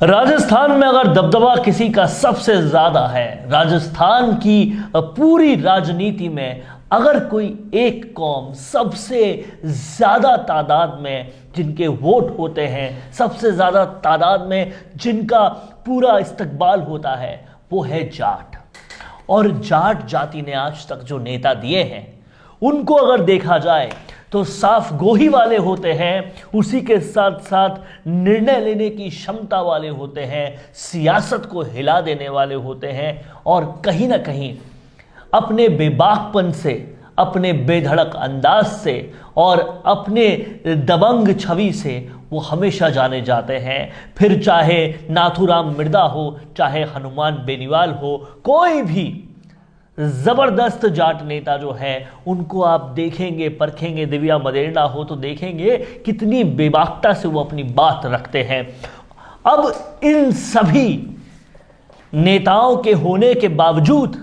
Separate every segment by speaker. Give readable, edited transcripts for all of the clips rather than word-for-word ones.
Speaker 1: राजस्थान में अगर दबदबा किसी का सबसे ज्यादा है, राजस्थान की पूरी राजनीति में अगर कोई एक कौम सबसे ज्यादा तादाद में जिनके वोट होते हैं, सबसे ज्यादा तादाद में जिनका पूरा इस्तकबाल होता है, वो है जाट। और जाट जाति ने आज तक जो नेता दिए हैं उनको अगर देखा जाए तो साफ गोही वाले होते हैं, उसी के साथ साथ निर्णय लेने की क्षमता वाले होते हैं, सियासत को हिला देने वाले होते हैं और कहीं ना कहीं अपने बेबाकपन से, अपने बेधड़क अंदाज से और अपने दबंग छवि से वो हमेशा जाने जाते हैं। फिर चाहे नाथूराम मिर्दा हो, चाहे हनुमान बेनीवाल हो, कोई भी जबरदस्त जाट नेता जो है उनको आप देखेंगे, परखेंगे, दिव्या मदेरणा हो तो देखेंगे कितनी बेबाकता से वो अपनी बात रखते हैं। अब इन सभी नेताओं के होने के बावजूद,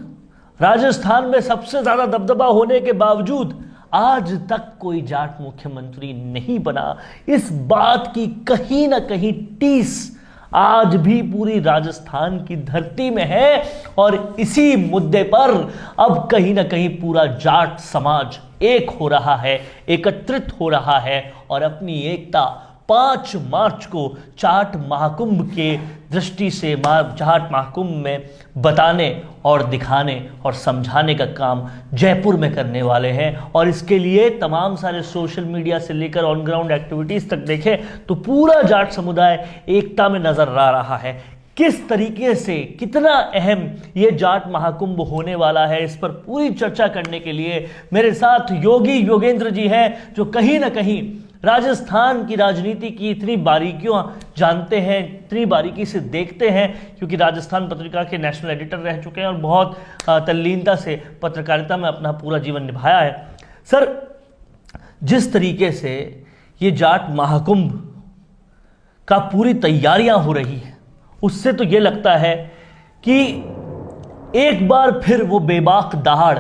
Speaker 1: राजस्थान में सबसे ज्यादा दबदबा होने के बावजूद आज तक कोई जाट मुख्यमंत्री नहीं बना। इस बात की कहीं ना कहीं टीस आज भी पूरी राजस्थान की धरती में है और इसी मुद्दे पर अब कहीं ना कहीं पूरा जाट समाज एक हो रहा है, एकत्रित हो रहा है और अपनी एकता 5 मार्च को जाट महाकुंभ के दृष्टि से जाट महाकुंभ में बताने और दिखाने और समझाने का काम जयपुर में करने वाले हैं। और इसके लिए तमाम सारे सोशल मीडिया से लेकर ऑन ग्राउंड एक्टिविटीज तक देखें तो पूरा जाट समुदाय एकता में नजर आ रहा है। किस तरीके से, कितना अहम ये जाट महाकुंभ होने वाला है, इस पर पूरी चर्चा करने के लिए मेरे साथ योगी योगेंद्र जी हैं, जो कहीं ना कहीं राजस्थान की राजनीति की इतनी बारीकियों जानते हैं, इतनी बारीकी से देखते हैं, क्योंकि राजस्थान पत्रिका के नेशनल एडिटर रह चुके हैं और बहुत तल्लीनता से पत्रकारिता में अपना पूरा जीवन निभाया है। सर, जिस तरीके से ये जाट महाकुंभ का पूरी तैयारियां हो रही हैं, उससे तो ये लगता है कि एक बार फिर वो बेबाक दहाड़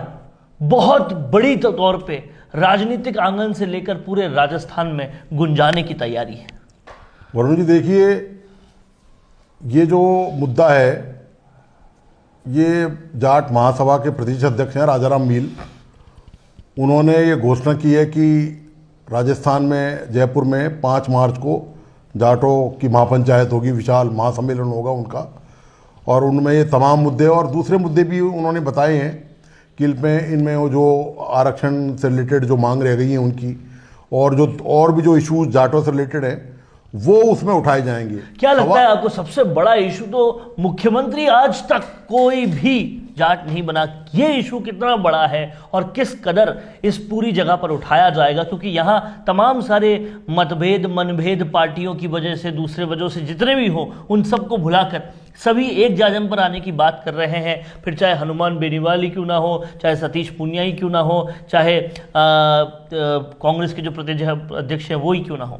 Speaker 1: बहुत बड़ी तौर पे राजनीतिक आंगन से लेकर पूरे राजस्थान में गुंजाने की तैयारी है।
Speaker 2: वरुण जी, देखिए, ये जो मुद्दा है, ये जाट महासभा के प्रदेश अध्यक्ष हैं राजाराम मील। उन्होंने ये घोषणा की है कि राजस्थान में, जयपुर में 5 मार्च को जाटों की महापंचायत होगी, विशाल महासम्मेलन होगा उनका। और उनमें ये तमाम मुद्दे और दूसरे मुद्दे भी उन्होंने बताए हैं कि इनमें वो जो आरक्षण से रिलेटेड जो मांग रह गई हैं उनकी, और भी जो इशूज जाटों से रिलेटेड हैं, वो उसमें उठाए जाएंगे।
Speaker 1: क्या लगता है आपको सबसे बड़ा इशू? तो मुख्यमंत्री आज तक कोई भी जाट नहीं बना, ये इशू कितना बड़ा है और किस कदर इस पूरी जगह पर उठाया जाएगा? क्योंकि यहाँ तमाम सारे मतभेद, मनभेद पार्टियों की वजह से, दूसरे वजहों से जितने भी हों, उन सबको भुलाकर सभी एक जाजम पर आने की बात कर रहे हैं। फिर चाहे हनुमान बेनीवाल ही क्यों ना हो, चाहे सतीश पूनिया ही क्यों ना हो, चाहे कांग्रेस के जो प्रदेश अध्यक्ष हैं वो ही क्यों ना हो।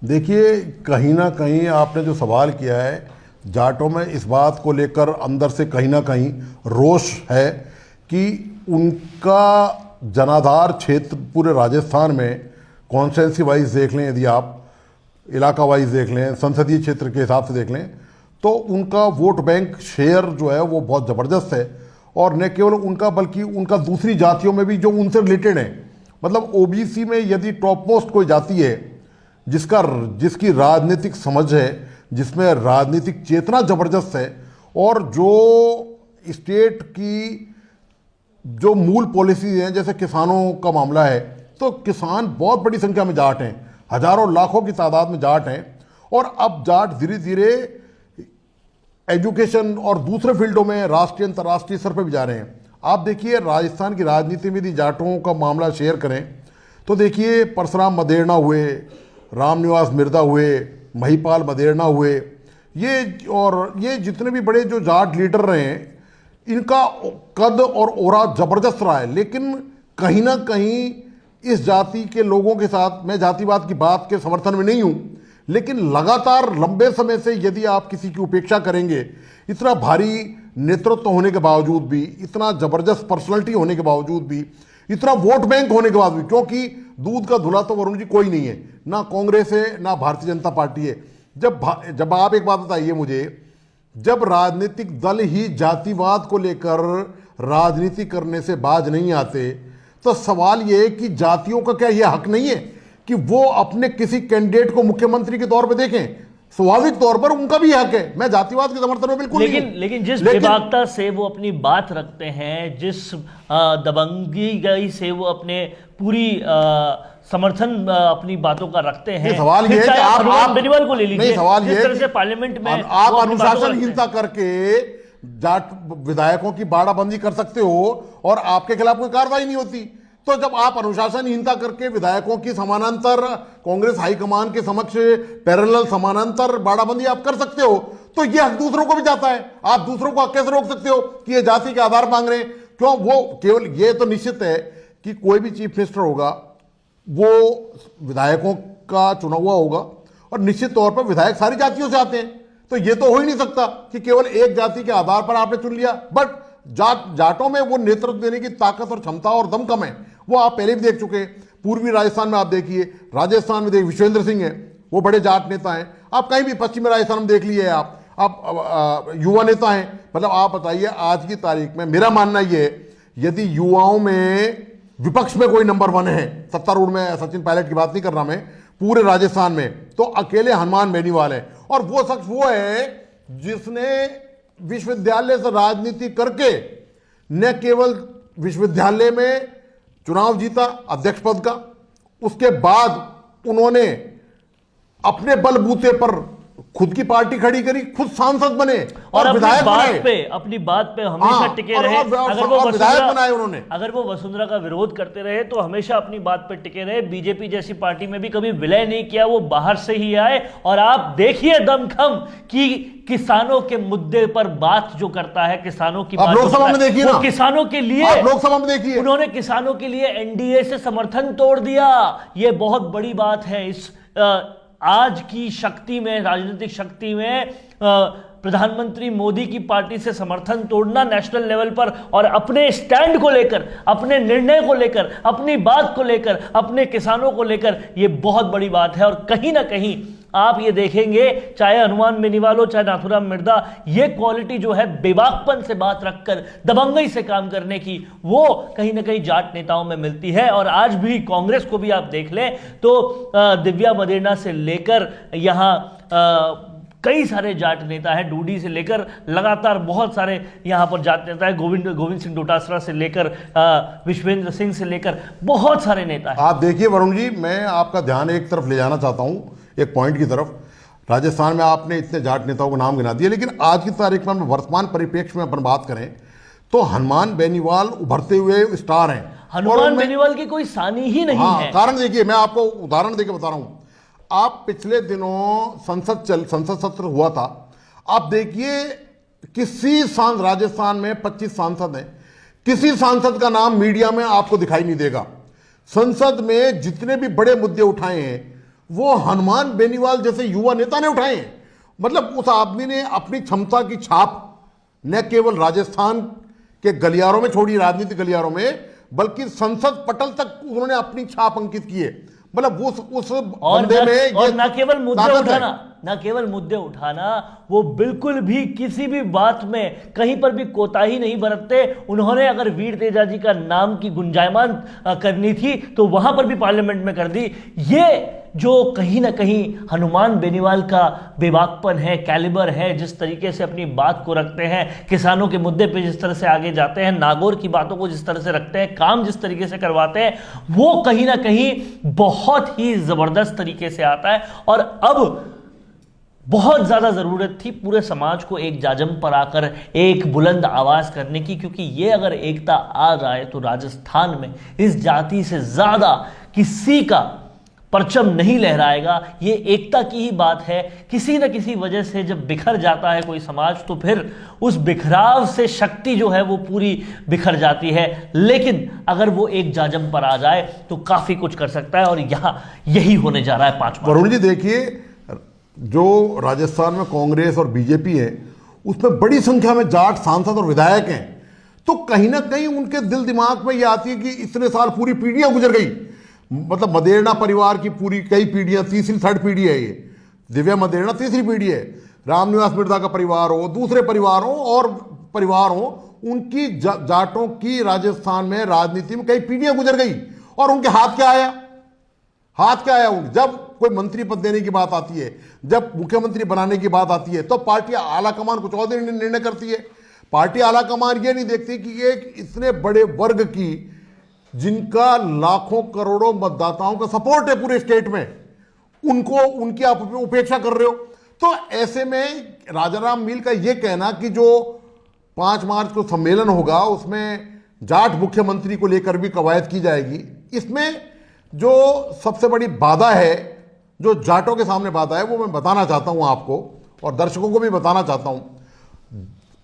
Speaker 2: देखिए, कहीं ना कहीं आपने जो सवाल किया है, जाटों में इस बात को लेकर अंदर से कहीं ना कहीं रोष है कि उनका जनाधार क्षेत्र पूरे राजस्थान में कॉन्स्टिट्यूंसी वाइज देख लें, यदि आप इलाका वाइज देख लें, संसदीय क्षेत्र के हिसाब से देख लें, तो उनका वोट बैंक शेयर जो है वो बहुत ज़बरदस्त है। और न केवल उनका बल्कि उनका दूसरी जातियों में भी जो उनसे रिलेटेड है, मतलब ओबीसी में यदि टॉप मोस्ट कोई जाति है जिसकी राजनीतिक समझ है, जिसमें राजनीतिक चेतना ज़बरदस्त है और जो स्टेट की जो मूल पॉलिसी हैं, जैसे किसानों का मामला है, तो किसान बहुत बड़ी संख्या में जाट हैं, हजारों लाखों की तादाद में जाट हैं। और अब जाट धीरे धीरे एजुकेशन और दूसरे फील्डों में राष्ट्रीय अंतर्राष्ट्रीय स्तर पर भी जा रहे हैं। आप देखिए, राजस्थान की राजनीति में यदि जाटों का मामला शेयर करें तो देखिए, परशुराम मदेरणा हुए, रामनिवास मिर्दा हुए, महिपाल मदेरणा हुए, ये जितने भी बड़े जो जाट लीडर रहे हैं, इनका कद और ओरा जबरदस्त रहा है। लेकिन कहीं ना कहीं इस जाति के लोगों के साथ, मैं जातिवाद की बात के समर्थन में नहीं हूं, लेकिन लगातार लंबे समय से यदि आप किसी की उपेक्षा करेंगे, इतना भारी नेतृत्व होने के बावजूद भी, इतना जबरदस्त पर्सनालिटी होने के बावजूद भी, इतना वोट बैंक होने के बाद भी, क्योंकि दूध का धुला तो वरुण जी कोई नहीं है, ना कांग्रेस है ना भारतीय जनता पार्टी है, जब आप एक बात बताइए मुझे, जब राजनीतिक दल ही जातिवाद को लेकर राजनीति करने से बाज नहीं आते, तो सवाल यह है कि जातियों का क्या यह हक नहीं है कि वो अपने किसी कैंडिडेट को मुख्यमंत्री के तौर पर देखें? स्वाभाविक तौर पर उनका भी हक है। मैं जातिवाद के समर्थन में बिल्कुल नहीं हूं।
Speaker 1: लेकिन जिस बेबाकता से वो अपनी बात रखते हैं, जिस दबंगी गई से वो अपने पूरी समर्थन अपनी बातों का रखते हैं,
Speaker 2: सवाल ये है कि आप
Speaker 1: बेनीवाल को ले लीजिए,
Speaker 2: सवाल
Speaker 1: जिस
Speaker 2: ये
Speaker 1: तरह से पार्लियामेंट में
Speaker 2: आप अनुशासनहीनता करके जाट विधायकों की बाड़ाबंदी कर सकते हो और आपके खिलाफ कोई कार्रवाई नहीं होती। तो जब आप अनुशासनहीनता करके विधायकों की समानांतर कांग्रेस हाईकमान के समक्ष पैरेलल समानांतर बाड़ाबंदी आप कर सकते हो, तो यह हक दूसरों को भी जाता है। आप दूसरों को कैसे रोक सकते हो कि ये जाति के आधार मांग रहे हैं? क्यों? वो केवल ये तो निश्चित है कि कोई भी चीफ मिनिस्टर होगा वो विधायकों का चुना हुआ होगा और निश्चित तौर पर विधायक सारी जातियों से आते हैं, तो ये तो हो ही नहीं सकता कि केवल एक जाति के आधार पर आपने चुन लिया। बट जाटों में वो नेतृत्व देने की ताकत और क्षमता और दम कम है, वो आप पहले भी देख चुके हैं। पूर्वी राजस्थान में आप देखिए, राजस्थान में देखिए विश्वेंद्र सिंह है, वो बड़े जाट नेता हैं। आप कहीं भी पश्चिमी राजस्थान में देख लिए आप युवा नेता हैं। मतलब आप बताइए आज की तारीख में मेरा मानना ये है, यदि युवाओं में विपक्ष में कोई नंबर 1 है, सत्तारूढ़ में सचिन पायलट की बात नहीं कर रहा मैं, पूरे राजस्थान में, तो अकेले हनुमान बेनीवाल है। और वो शख्स वो है जिसने विश्वविद्यालय से राजनीति करके न केवल विश्वविद्यालय में चुनाव जीता अध्यक्ष पद का, उसके बाद उन्होंने अपने बलबूते पर खुद की पार्टी खड़ी करी, खुद सांसद बने और विधायक बने।
Speaker 1: अपनी बात पे हमेशा टिके रहे। अगर वो वसुंधरा का विरोध करते रहे तो हमेशा अपनी बात पे टिके रहे। बीजेपी जैसी पार्टी में भी कभी विलय नहीं किया, वो बाहर से ही आए। और आप देखिए दमखम कि किसानों के मुद्दे पर बात जो करता है, किसानों की बात
Speaker 2: लोकसभा में देखिए ना,
Speaker 1: किसानों के लिए
Speaker 2: लोकसभा में देखिए
Speaker 1: उन्होंने किसानों के लिए एनडीए से समर्थन तोड़ दिया। ये बहुत बड़ी बात है। इस आज की शक्ति में, राजनीतिक शक्ति में प्रधानमंत्री मोदी की पार्टी से समर्थन तोड़ना नेशनल लेवल पर, और अपने स्टैंड को लेकर, अपने निर्णय को लेकर, अपनी बात को लेकर, अपने किसानों को लेकर, यह बहुत बड़ी बात है। और कहीं ना कहीं आप ये देखेंगे, चाहे हनुमान बेनीवाल हो, चाहे नाथूराम मिर्दा, ये क्वालिटी जो है बेबाकपन से बात रखकर दबंगई से काम करने की, वो कहीं ना कहीं जाट नेताओं में मिलती है। और आज भी कांग्रेस को भी आप देख लें तो दिव्या मदेरणा से लेकर यहाँ कई सारे जाट नेता हैं, डूडी से लेकर लगातार बहुत सारे यहाँ पर जाट नेता है, गोविंद सिंह डोटासरा से लेकर विश्वेंद्र सिंह से लेकर बहुत सारे नेता हैं।
Speaker 2: आप देखिए वरुण जी, मैं आपका ध्यान एक तरफ ले जाना चाहता हूँ, एक पॉइंट की तरफ। राजस्थान में आपने इतने जाट नेताओं को नाम गिना दिए, लेकिन आज की तारीख में वर्तमान परिप्रेक्ष्य में अपन बात करें तो हनुमान बेनीवाल उभरते हुए स्टार हैं।
Speaker 1: हनुमान बेनीवाल की कोई सानी ही नहीं है।
Speaker 2: कारण देखिए, मैं आपको उदाहरण देकर बता रहा हूं। आप पिछले दिनों संसद सत्र हुआ था, आप देखिए किसी राजस्थान में 25 सांसद हैं, किसी सांसद का नाम मीडिया में आपको दिखाई नहीं देगा। संसद में जितने भी बड़े मुद्दे उठाए हैं वो हनुमान बेनीवाल जैसे युवा नेता ने उठाए हैं। मतलब उस आदमी ने अपनी क्षमता की छाप न केवल राजस्थान के गलियारों में छोड़ी, राजनीतिक गलियारों में, बल्कि संसद पटल तक उन्होंने अपनी छाप अंकित की है। मतलब उस बंदे में
Speaker 1: और ना केवल मुद्दे उठाना, वो बिल्कुल भी किसी भी बात में कहीं पर भी कोताही नहीं बरतते। उन्होंने अगर वीर तेजा जी का नाम की गुंजायमान करनी थी तो वहां पर भी पार्लियामेंट में कर दी। ये जो कहीं ना कहीं हनुमान बेनीवाल का बेबाकपन है, कैलिबर है, जिस तरीके से अपनी बात को रखते हैं, किसानों के मुद्दे पे जिस तरह से आगे जाते हैं, नागौर की बातों को जिस तरह से रखते हैं, काम जिस तरीके से करवाते हैं, वो कहीं ना कहीं बहुत ही जबरदस्त तरीके से आता है। और अब बहुत ज्यादा जरूरत थी पूरे समाज को एक जाजम पर आकर एक बुलंद आवाज करने की, क्योंकि ये अगर एकता आ जाए तो राजस्थान में इस जाति से ज्यादा किसी का परचम नहीं लहराएगा। ये एकता की ही बात है। किसी न किसी वजह से जब बिखर जाता है कोई समाज तो फिर उस बिखराव से शक्ति जो है वो पूरी बिखर जाती है। लेकिन अगर वो एक जाजम पर आ जाए तो काफी कुछ कर सकता है, और यहां यही होने जा रहा है 5 मार्च।
Speaker 2: वरुण जी देखिए, जो राजस्थान में कांग्रेस और बीजेपी है उसमें बड़ी संख्या में जाट सांसद और विधायक हैं, तो कहीं ना कहीं उनके दिल दिमाग में ये आती है कि इतने साल पूरी पीढ़ियां गुजर गई, मतलब मदेरणा परिवार की पूरी कई पीढ़ियां, तीसरी 3rd पीढ़ी है ये, दिव्या मदेरणा तीसरी पीढ़ी है, रामनिवास मिर्जा का परिवार हो, दूसरे परिवार हो और परिवार हो, उनकी जाटों की राजस्थान में राजनीति में कई पीढ़ियां गुजर गई और उनके हाथ क्या आया? हाथ क्या आया? जब कोई मंत्री पद देने की बात आती है, जब मुख्यमंत्री बनाने की बात आती है, तो पार्टी आला कमान कुछ और निर्णय करती है। पार्टी आला कमान ये नहीं देखती कि एक इतने बड़े वर्ग की, जिनका लाखों करोड़ों मतदाताओं का सपोर्ट है पूरे स्टेट में, उनको उनकी आप उपेक्षा कर रहे हो। तो ऐसे में राजाराम मील का यह कहना कि जो 5 मार्च को सम्मेलन होगा उसमें जाट मुख्यमंत्री को लेकर भी कवायद की जाएगी, इसमें जो सबसे बड़ी बाधा है, जो जाटों के सामने बाधा है, वो मैं बताना चाहता हूं आपको और दर्शकों को भी बताना चाहता हूं।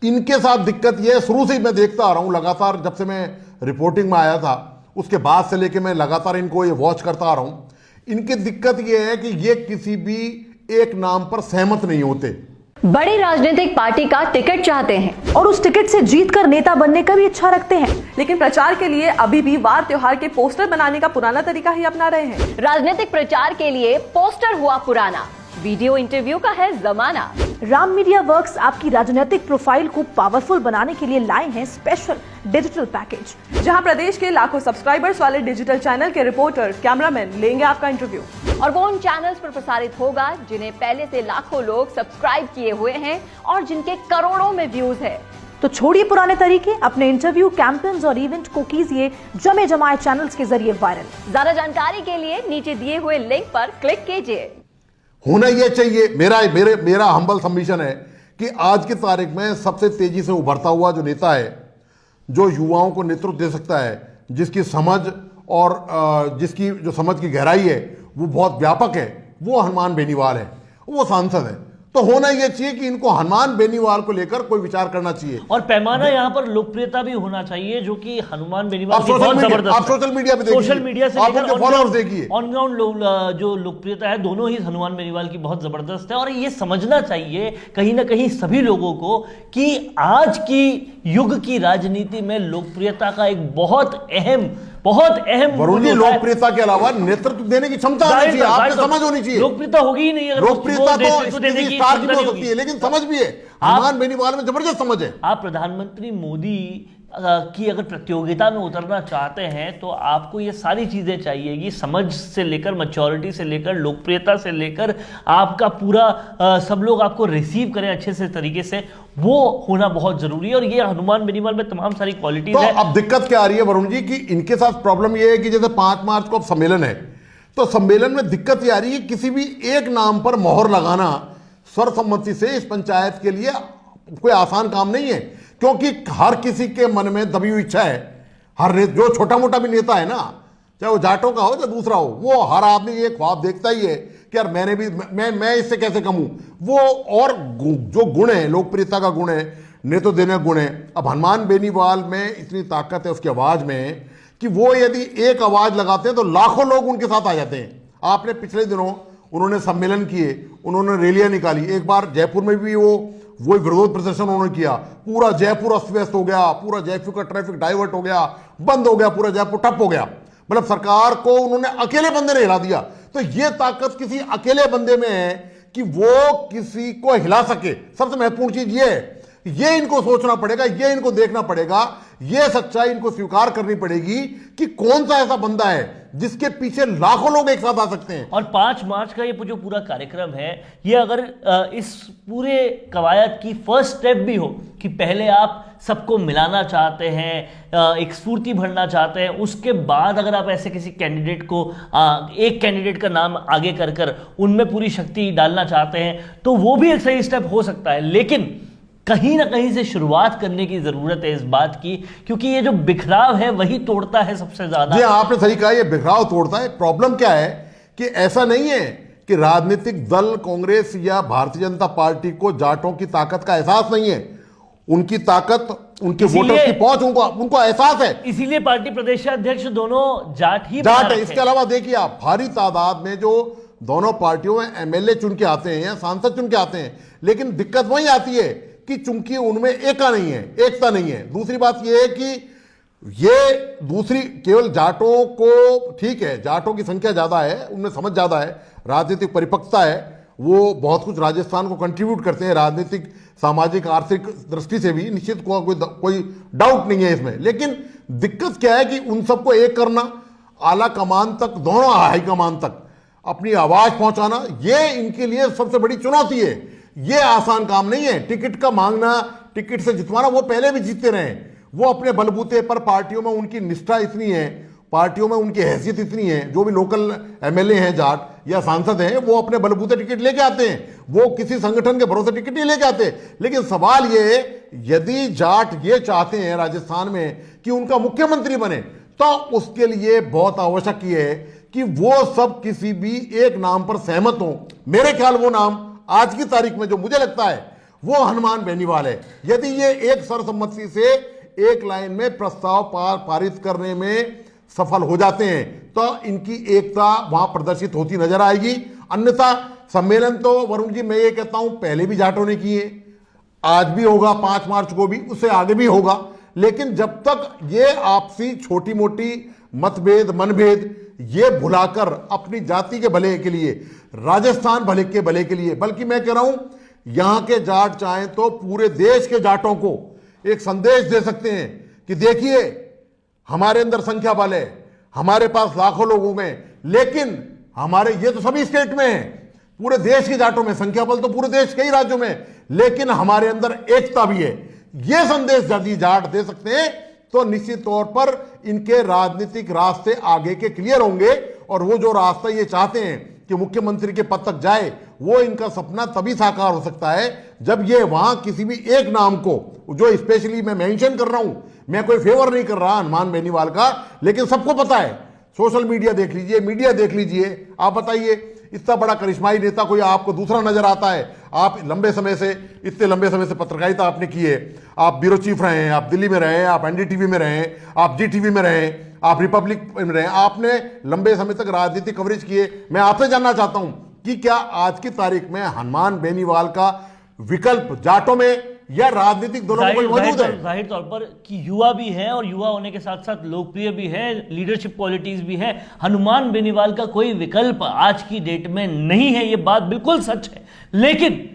Speaker 2: इनके साथ दिक्कत यह शुरू से ही मैं देखता आ रहा हूं, लगातार जब से मैं रिपोर्टिंग में आया था उसके बाद से लेके मैं लगातार इनको ये वॉच करता आ रहा हूं। इनकी दिक्कत यह है कि ये किसी भी एक नाम पर सहमत नहीं होते।
Speaker 3: बड़ी राजनीतिक पार्टी का टिकट चाहते हैं
Speaker 4: और उस टिकट से जीतकर नेता बनने का भी इच्छा रखते हैं,
Speaker 5: लेकिन प्रचार के लिए अभी भी वार त्योहार के पोस्टर बनाने का पुराना तरीका ही अपना रहे हैं।
Speaker 3: राजनीतिक प्रचार के लिए पोस्टर हुआ पुराना, वीडियो इंटरव्यू का है जमाना।
Speaker 4: राम मीडिया वर्क्स आपकी राजनीतिक प्रोफाइल को पावरफुल बनाने के लिए लाए हैं स्पेशल डिजिटल पैकेज,
Speaker 5: जहां प्रदेश के लाखों सब्सक्राइबर्स वाले डिजिटल चैनल के रिपोर्टर, कैमरामैन लेंगे आपका इंटरव्यू।
Speaker 3: और वो उन चैनल्स पर प्रसारित होगा जिन्हें पहले से लाखों लोग सब्सक्राइब किए हुए हैं और जिनके करोड़ों में व्यूज है।
Speaker 4: तो छोड़िए पुराने तरीके, अपने इंटरव्यू, कैंपेन्स और इवेंट को कीजिए जमे जमाए चैनल्स के जरिए वायरल।
Speaker 3: ज्यादा जानकारी के लिए नीचे दिए हुए लिंक पर क्लिक कीजिए।
Speaker 2: होना यह चाहिए, मेरा हम्बल सबमिशन है कि आज की तारीख में सबसे तेजी से उभरता हुआ जो नेता है, जो युवाओं को नेतृत्व दे सकता है, जिसकी समझ और जिसकी जो समझ की गहराई है वो बहुत व्यापक है, वो हनुमान बेनीवाल है, वो सांसद है। तो होना यह चाहिए कि इनको हनुमान बेनीवाल को लेकर कोई विचार करना चाहिए
Speaker 1: और पैमाना यहाँ पर लोकप्रियता भी होना चाहिए, जो कि हनुमान बेनीवाल
Speaker 2: आप
Speaker 1: की बहुत जबरदस्त
Speaker 2: आप सोशल मीडिया पे देखिए,
Speaker 1: सोशल मीडिया से
Speaker 2: आप
Speaker 1: लेकर
Speaker 2: उनके फॉलोअर्स देखिए,
Speaker 1: ऑन ग्राउंड जो लोकप्रियता है, दोनों ही हनुमान बेनीवाल की बहुत जबरदस्त है। और ये समझना चाहिए कहीं ना कहीं सभी लोगों को कि आज की युग की राजनीति में लोकप्रियता का एक बहुत अहम
Speaker 2: वरुण जी, लोकप्रियता के अलावा नेतृत्व देने की क्षमता होनी चाहिए, आपको समझ होनी चाहिए।
Speaker 1: लोकप्रियता होगी ही नहीं अगर
Speaker 2: लोकप्रियता तो
Speaker 1: देने की
Speaker 2: स्टार की भी हो सकती है, लेकिन समझ भी है। हनुमान बेनीवाल में जबरदस्त समझ है।
Speaker 1: आप प्रधानमंत्री मोदी की अगर प्रतियोगिता में उतरना चाहते हैं तो आपको ये सारी चीजें चाहिए, ये समझ से लेकर, मैच्योरिटी से लेकर, लोकप्रियता से लेकर, आपका पूरा सब लोग आपको रिसीव करें अच्छे से तरीके से, वो होना बहुत जरूरी है। और ये हनुमान बेनीवाल में तमाम सारी क्वालिटीज
Speaker 2: तो
Speaker 1: है।
Speaker 2: अब दिक्कत क्या आ रही है वरुण जी कि इनके साथ प्रॉब्लम ये है कि जैसे 5 मार्च को अब सम्मेलन है, तो सम्मेलन में दिक्कत ये आ रही है किसी भी एक नाम पर मोहर लगाना सर्वसम्मति से इस पंचायत के लिए कोई आसान काम नहीं है, क्योंकि हर किसी के मन में दबी हुई इच्छा है। जो छोटा मोटा भी नेता है ना, चाहे वो जाटों का हो या दूसरा हो, वो हर आदमी ये ख्वाब देखता ही है कि यार मैंने भी मैं इससे कैसे कमूं। वो और जो गुण है, लोकप्रियता का गुण है, नेतृत्व देने का गुण है। अब हनुमान बेनीवाल में इतनी ताकत है उसकी आवाज में कि वो यदि एक आवाज लगाते हैं तो लाखों लोग उनके साथ आ जाते हैं। आपने पिछले दिनों उन्होंने सम्मेलन किए, उन्होंने रैलियां निकाली, एक बार जयपुर में भी वो विरोध प्रदर्शन उन्होंने किया, पूरा जयपुर अस्त व्यस्त हो गया, पूरा जयपुर का ट्रैफिक डाइवर्ट हो गया, बंद हो गया, पूरा जयपुर ठप हो गया। मतलब सरकार को उन्होंने अकेले बंदे ने हिला दिया। तो ये ताकत किसी अकेले बंदे में है कि वो किसी को हिला सके। सबसे महत्वपूर्ण चीज ये है, ये इनको सोचना पड़ेगा, ये इनको देखना पड़ेगा, ये सच्चाई इनको स्वीकार करनी पड़ेगी कि कौन सा ऐसा बंदा है जिसके पीछे लाखों लोग एक साथ आ सकते हैं।
Speaker 1: और 5 मार्च का ये जो पूरा कार्यक्रम है, ये अगर इस पूरे कवायद की फर्स्ट स्टेप भी हो कि पहले आप सबको मिलाना चाहते हैं, एक स्फूर्ति भरना चाहते हैं, उसके बाद अगर आप ऐसे किसी कैंडिडेट को एक कैंडिडेट का नाम आगे कर उनमें पूरी शक्ति डालना चाहते हैं, तो वो भी एक सही स्टेप हो सकता है। लेकिन कहीं ना कहीं से शुरुआत करने की जरूरत है इस बात की, क्योंकि ये जो बिखराव है वही तोड़ता है सबसे ज्यादा।
Speaker 2: जी आपने सही कहा, ये बिखराव तोड़ता है। प्रॉब्लम क्या है कि ऐसा नहीं है कि राजनीतिक दल कांग्रेस या भारतीय जनता पार्टी को जाटों की ताकत का एहसास नहीं है। उनकी ताकत, उनके वोटर्स की पहुंच उनको एहसास है।
Speaker 1: इसीलिए पार्टी प्रदेश अध्यक्ष दोनों जाट
Speaker 2: है। इसके अलावा देखिए आप, भारी तादाद में जो दोनों पार्टियों में एमएलए चुन के आते हैं या सांसद चुन के आते हैं, लेकिन दिक्कत वही आती है कि चूंकि उनमें एकता नहीं है। दूसरी बात यह है कि ये दूसरी केवल जाटों को, ठीक है जाटों की संख्या ज्यादा है, उनमें समझ ज्यादा है, राजनीतिक परिपक्वता है, वो बहुत कुछ राजस्थान को कंट्रीब्यूट करते हैं, राजनीतिक सामाजिक आर्थिक दृष्टि से भी, निश्चित कोई डाउट नहीं है इसमें। लेकिन दिक्कत क्या है कि उन सबको एक करना, आला कमान तक, दोनों हाई कमान तक अपनी आवाज पहुंचाना, ये इनके लिए सबसे बड़ी चुनौती है। ये आसान काम नहीं है। टिकट का मांगना, टिकट से जितवाना, वो पहले भी जीतते रहे। वो अपने बलबूते पर, पार्टियों में उनकी निष्ठा इतनी है, पार्टियों में उनकी हैसियत इतनी है, जो भी लोकल एमएलए हैं जाट या सांसद हैं, वो अपने बलबूते टिकट लेके आते हैं, वो किसी संगठन के भरोसे टिकट नहीं लेके आते। लेकिन सवाल ये है, यदि जाट ये चाहते हैं राजस्थान में कि उनका मुख्यमंत्री बने, तो उसके लिए बहुत आवश्यक ये है कि वो सब किसी भी एक नाम पर सहमत हों। मेरे ख्याल वो नाम आज की तारीख में जो मुझे लगता है वो हनुमान बेनीवाल है। यदि ये एक सर्वसम्मति से एक लाइन में प्रस्ताव पारित करने में सफल हो जाते हैं, तो इनकी एकता वहां प्रदर्शित होती नजर आएगी। अन्यथा सम्मेलन तो वरुण जी, मैं ये कहता हूं, पहले भी जाटों ने किए, आज भी होगा, 5 मार्च को भी, उससे आगे भी होगा। लेकिन जब तक ये आपसी छोटी मोटी मतभेद मनभेद ये भुलाकर अपनी जाति के भले के लिए, राजस्थान भले के लिए, बल्कि मैं कह रहा हूं यहां के जाट चाहें तो पूरे देश के जाटों को एक संदेश दे सकते हैं कि देखिए, हमारे अंदर संख्या बल है, हमारे पास लाखों लोगों में, लेकिन हमारे, ये तो सभी स्टेट में है, पूरे देश के जाटों में संख्या बल तो पूरे देश के ही राज्यों में, लेकिन हमारे अंदर एकता भी है। ये संदेश यदि जाट दे सकते हैं तो निश्चित तौर पर इनके राजनीतिक रास्ते आगे के क्लियर होंगे। और वो जो रास्ता ये चाहते हैं कि मुख्यमंत्री के पद तक जाए, वो इनका सपना तभी साकार हो सकता है जब ये वहां किसी भी एक नाम को, जो स्पेशली मैं मेंशन कर रहा हूं, मैं कोई फेवर नहीं कर रहा हनुमान बेनीवाल का, लेकिन सबको पता है, सोशल मीडिया देख लीजिए, मीडिया देख लीजिए, आप बताइए इतना बड़ा करिश्माई नेता कोई आपको दूसरा नजर आता है? आप इतने लंबे समय से पत्रकारिता आपने की है, आप ब्यूरो चीफ रहे हैं, आप दिल्ली में रहे हैं, आप एनडीटीवी में रहे हैं, आप जीटीवी में रहे हैं, आप रिपब्लिक में रहे हैं, आपने लंबे समय तक राजनीतिक कवरेज किए। मैं आपसे जानना चाहता हूं कि क्या आज की तारीख में हनुमान बेनीवाल का विकल्प जाटों में या राजनीतिक दोनों में मौजूद है?
Speaker 1: जाहिर तौर पर कि युवा भी है और युवा होने के साथ साथ लोकप्रिय भी है, लीडरशिप क्वालिटीज भी है। हनुमान बेनीवाल का कोई विकल्प आज की डेट में नहीं है, ये बात बिल्कुल सच है। लेकिन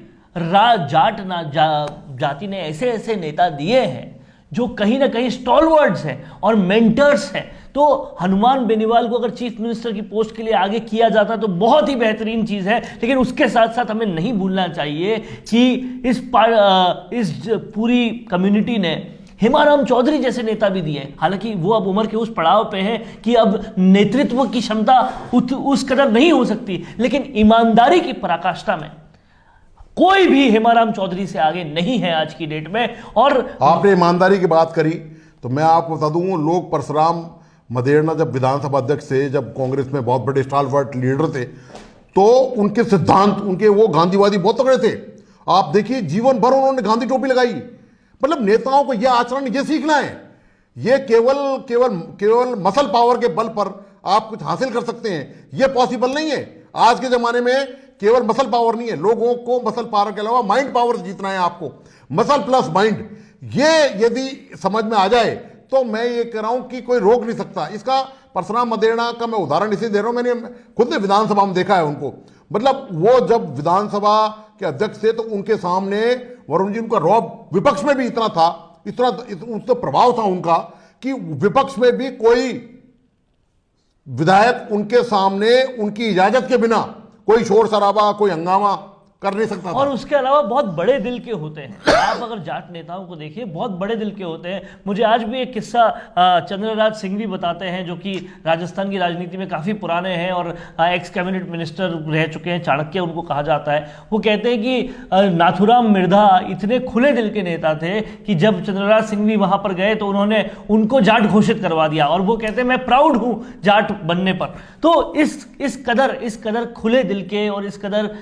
Speaker 1: जाति ने ऐसे ऐसे नेता दिए हैं जो कहीं ना कहीं स्टॉलवर्ड्स हैं और मेंटर्स हैं। तो हनुमान बेनीवाल को अगर चीफ मिनिस्टर की पोस्ट के लिए आगे किया जाता तो बहुत ही बेहतरीन चीज है। लेकिन उसके साथ साथ हमें नहीं भूलना चाहिए कि इस पूरी कम्युनिटी ने हेमाराम चौधरी जैसे नेता भी दिए। हालांकि वो अब उम्र के उस पड़ाव पे हैं कि अब नेतृत्व की क्षमता उस कदर नहीं हो सकती, लेकिन ईमानदारी की पराकाष्ठा में कोई भी हेमाराम चौधरी से आगे नहीं है आज की डेट में। और
Speaker 2: आपने ईमानदारी की बात करी तो मैं आपको बता दूं, लोग परशुराम मदेरणा जब विधानसभा अध्यक्ष थे, जब कांग्रेस में बहुत बड़े स्टालवर्ट लीडर थे, तो उनके सिद्धांत, उनके वो गांधीवादी बहुत तगड़े थे। आप देखिए, जीवन भर उन्होंने गांधी टोपी लगाई। मतलब नेताओं को यह आचरण, ये सीखना है। ये केवल मसल पावर के बल पर आप कुछ हासिल कर सकते हैं, ये पॉसिबल नहीं है। आज के जमाने में केवल मसल पावर नहीं है, लोगों को मसल पावर के अलावा माइंड पावर जीतना है आपको। मसल प्लस माइंड, ये यदि समझ में आ जाए तो मैं ये कह रहा हूं कि कोई रोक नहीं सकता। इसका परशुराम मदेरणा का मैं उदाहरण इसे दे रहा हूं, मैंने खुद ने विधानसभा में देखा है उनको। मतलब वो जब विधानसभा के अध्यक्ष थे तो उनके सामने वरुण जी, उनका रौब विपक्ष में भी इतना था, उतना प्रभाव था उनका कि विपक्ष में भी कोई विधायक उनके सामने उनकी इजाजत के बिना कोई शोर शराबा, कोई हंगामा कर नहीं सकता था।
Speaker 1: और उसके अलावा बहुत बड़े दिल के होते हैं। आप अगर जाट नेताओं को देखिए, बहुत बड़े दिल के होते हैं। मुझे आज भी एक किस्सा चंद्रराज सिंघवी बताते हैं, जो कि राजस्थान की राजनीति में काफ़ी पुराने हैं और एक्स कैबिनेट मिनिस्टर रह चुके हैं, चाणक्य उनको कहा जाता है। वो कहते हैं कि नाथुराम मिर्धा इतने खुले दिल के नेता थे कि जब चंद्रराज सिंघवी वहाँ पर गए तो उन्होंने उनको जाट घोषित करवा दिया। और वो कहते हैं मैं प्राउड हूँ जाट बनने पर। तो इस कदर खुले दिल के और इस कदर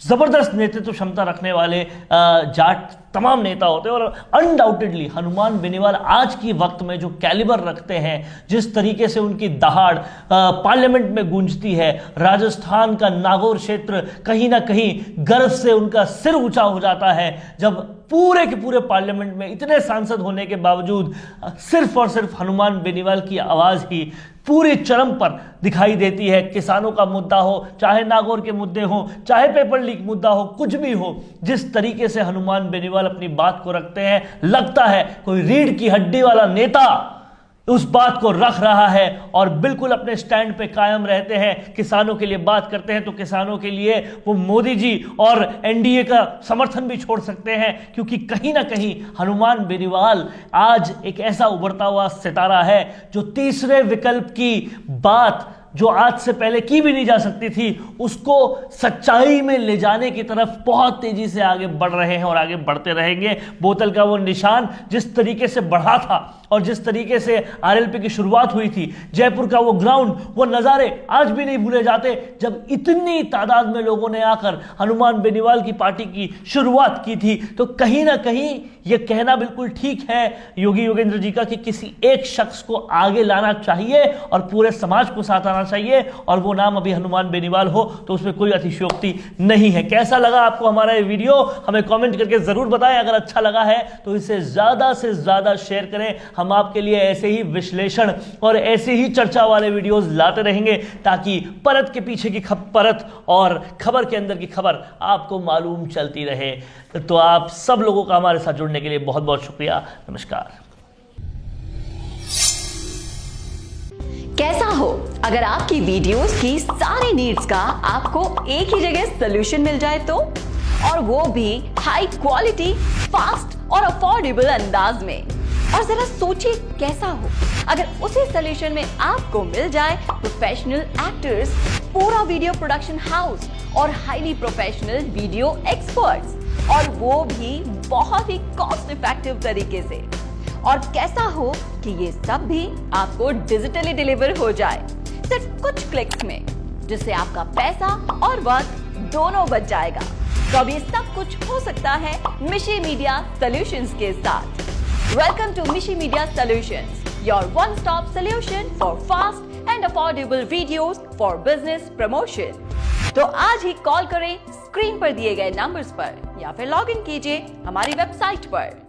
Speaker 1: जबरदस्त नेतृत्व क्षमता रखने वाले जाट तमाम नेता होते हैं। और अनडाउटेडली हनुमान बेनीवाल आज की वक्त में जो कैलिबर रखते हैं, जिस तरीके से उनकी दहाड़ पार्लियामेंट में गूंजती है, राजस्थान का नागौर क्षेत्र कहीं ना कहीं गर्व से उनका सिर ऊंचा हो जाता है जब पूरे के पूरे पार्लियामेंट में इतने सांसद होने के बावजूद सिर्फ और सिर्फ हनुमान बेनीवाल की आवाज़ ही पूरी चरम पर दिखाई देती है। किसानों का मुद्दा हो, चाहे नागौर के मुद्दे हो, चाहे पेपर लीक मुद्दा हो, कुछ भी हो, जिस तरीके से हनुमान बेनीवाल अपनी बात को रखते हैं, लगता है कोई रीढ़ की हड्डी वाला नेता उस बात को रख रहा है और बिल्कुल अपने स्टैंड पे कायम रहते हैं। किसानों के लिए बात करते हैं तो किसानों के लिए वो मोदी जी और एनडीए का समर्थन भी छोड़ सकते हैं, क्योंकि कहीं ना कहीं हनुमान बेनीवाल आज एक ऐसा उभरता हुआ सितारा है जो तीसरे विकल्प की बात जो आज से पहले की भी नहीं जा सकती थी, उसको सच्चाई में ले जाने की तरफ बहुत तेजी से आगे बढ़ रहे हैं और आगे बढ़ते रहेंगे। बोतल का वो निशान जिस तरीके से बढ़ा था और जिस तरीके से आरएलपी की शुरुआत हुई थी, जयपुर का वो ग्राउंड, वो नज़ारे आज भी नहीं भूले जाते, जब इतनी तादाद में लोगों ने आकर हनुमान बेनीवाल की पार्टी की शुरुआत की थी। तो कहीं ना कहीं ये कहना बिल्कुल ठीक है योगी योगेंद्र जी का कि किसी एक शख्स को आगे लाना चाहिए और पूरे समाज को साथ आना चाहिए, और वो नाम अभी हनुमान बेनीवाल हो तो उसमें कोई अतिशयोक्ति नहीं है। कैसा लगा आपको हमारा ये वीडियो, हमें कमेंट करके जरूर बताएं। अगर अच्छा लगा है तो इसे ज्यादा से ज्यादा शेयर करें। हम आपके लिए ऐसे ही विश्लेषण और ऐसे ही चर्चा वाले वीडियोस लाते रहेंगे, ताकि परत के पीछे की परत और खबर के अंदर की खबर आपको मालूम चलती रहे। तो आप सब लोगों का हमारे साथ जुड़ने के लिए बहुत बहुत शुक्रिया। नमस्कार।
Speaker 3: कैसा हो अगर आपकी वीडियोस की सारी नीड्स का आपको एक ही जगह सॉल्यूशन मिल जाए तो, और वो भी हाई क्वालिटी, फास्ट और अफोर्डेबल अंदाज में। और जरा सोचिए कैसा हो अगर उसी सॉल्यूशन में आपको मिल जाए प्रोफेशनल एक्टर्स, पूरा वीडियो प्रोडक्शन हाउस और हाईली प्रोफेशनल वीडियो एक्सपर्ट्स, और वो भी बहुत ही कॉस्ट इफेक्टिव तरीके से। और कैसा हो कि ये सब भी आपको डिजिटली डिलीवर हो जाए सिर्फ कुछ क्लिक्स में, जिससे आपका पैसा और वक्त दोनों बच जाएगा। तो अब ये सब कुछ हो सकता है मिशी मीडिया सॉल्यूशंस के साथ। Welcome to Mishi Media Solutions, your one-stop solution for fast and affordable videos for business promotion. तो आज ही कॉल करें स्क्रीन पर दिए गए नंबर्स पर या फिर लॉग इन कीजिए हमारी वेबसाइट पर।